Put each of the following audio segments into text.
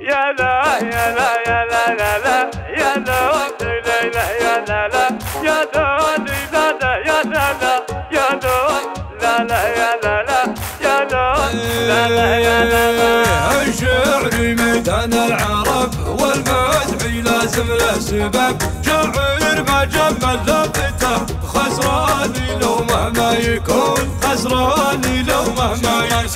يا لا يا لا يا لا لا لا يا لا لا يا لا لا يا لا لا لا يا لا لا يا لا لا يا لا لا يا لا لا يا لا لا. الشعر ميدان العرب والمدح لازم له سبب، شاعر ما جمل لفته خسران لو مهما يكون، خسران لو مهما يكون.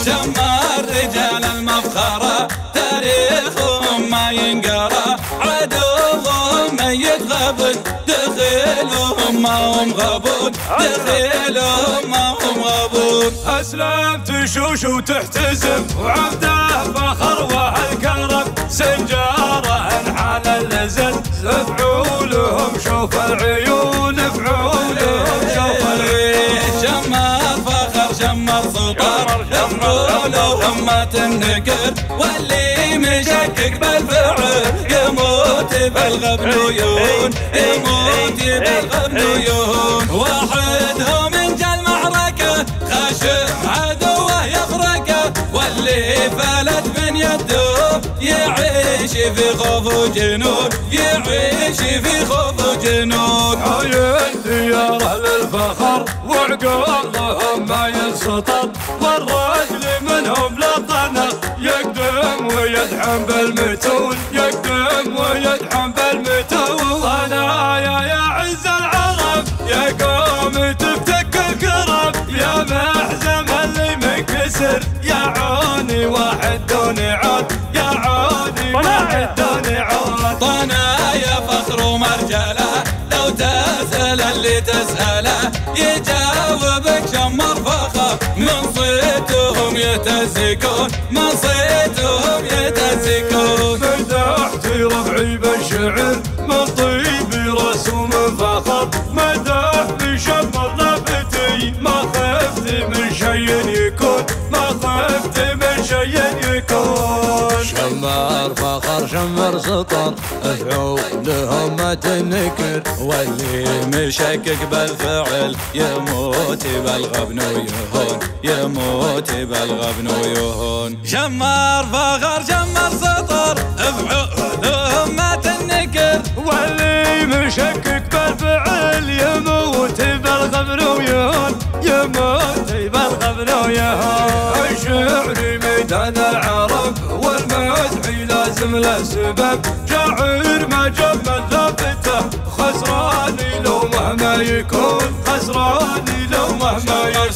شمر رجال المفخرة تاريخهم ما ينقرا، عدوهم ميت غبن دخيلهم ما هم غبون، دخيلهم ما هم غبون. أسلم تشوش وتحتزم وعبده فخر وهالكرم، سنجاره انحال اللزن فعولهم شوف العيون، فعولهم شوف العيون. شمر فخر شمر سطر فعولهم ما تنكر، واللي مشكك بالفعل يموت بالغبنيون، يموت بالغبنيون. وحدهم انجى المعركة خاشم عدوه يفرقه، واللي فلت من يده يعيش في خوف وجنون، يعيش في خوف وجنون. عين دياره للفخر وعقولهم ما ينسطر، والرجل منهم لطنه يقدم ويدحم بالمتون، يقدم ويدحم بالمتون. انا يا عز العرب يا قوم تفتك الكرب، يا محزم اللي منكسر يا عوني واحد دون عود، يا عوني واحد دون عود. طنا يا فخر ومرجله لو تسأل اللي تسأله يجاوبك شمر فخر، من صيتهم يتزكون، من صيتهم يتزكون. مدحت ربعي بالشعر من طيب رسوم فخر، مدح بشمر لفتي ما خفت من شيء يكون، ما خفت من شيء يكون. شمر فخر شمر سطر فعولهم ما تنكر، واللي مشكك بالفعل يموت بالغبن ويهون، يموت بالغبن ويهون. شمر فخر شمر سطر فعولهم ما تنكر، واللي مشكك بالفعل يموت بالغبن ويهون، يموت بالغبن ويهون. الشعر ميدان العرب والمدح لازم له سبب، شاعر ما جمل لفته خسران لو مهما يكون، خسران لو مهما يكون.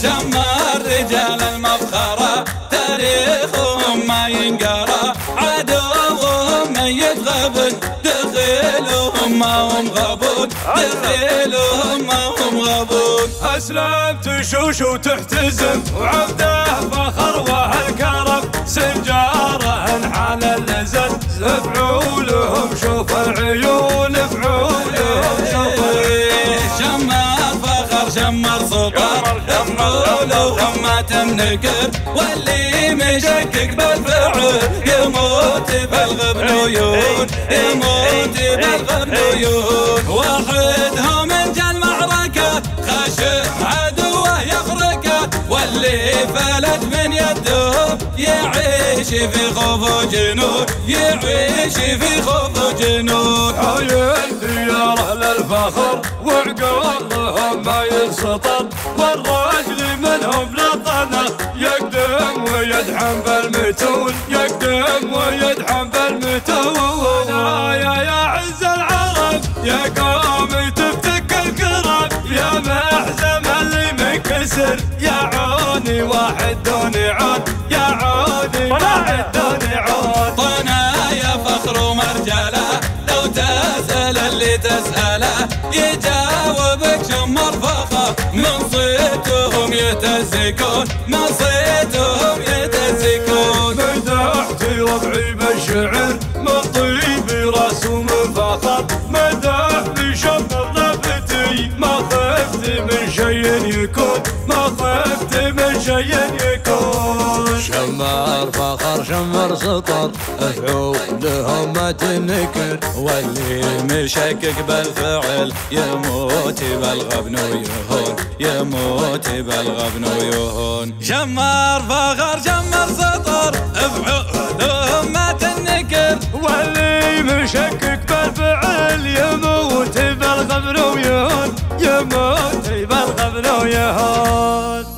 شمر رجال المفخرة تاريخهم ما ينقرا، عدوهم ميت غبن دخيلهم ما هم غبون، دخيلهم ما هم غبون. أسلم تشوش وتحتزم وعبده فخر وهالكرم، سنجاره انحال اللزن فعولهم شوف العيون، فعولهم شوف العيون. شمر فخر شمر سطر فعولهم ما تنكر، واللي مشكك بالفعل يموت بالغبنيون، يموت بالغبنيون. وحدهم انجى المعركة خاشم عدوه يفرقه، واللي فلت من يده يعيش في خوف وجنون، يعيش في خوف وجنون. عين دياره للفخر وعقولهم ما ينسطر، والرجل منهم لطنه يقدم ويدحم بالمتون، يقدم ويدحم بالمتون. يا عز العرب يا قوم تفتك الكرب، يا محزم اللي منكسر يا عوني واحد دون عود، يا عوني واحد دون عود. طنا يا فخر ومرجله لو تسأل اللي تسأله يجاوبك شمر فخر، من صيتهم يتزكون، من صيتهم يتزكون. مدحت ربعي بالشعر من طيب رسوم فخر، مدح بشمر لفتي ما خفت من شيء يكون، ما خفت من شيء يكون. شمر فخر شمر سطر فعولهم ما تنكر، واللي مشكك بالفعل يموت بالغبن ويهون، يموت بالغبن ويهون. شمر فخر شمر سطر فعولهم ما يهون يموت بالغبن ويهون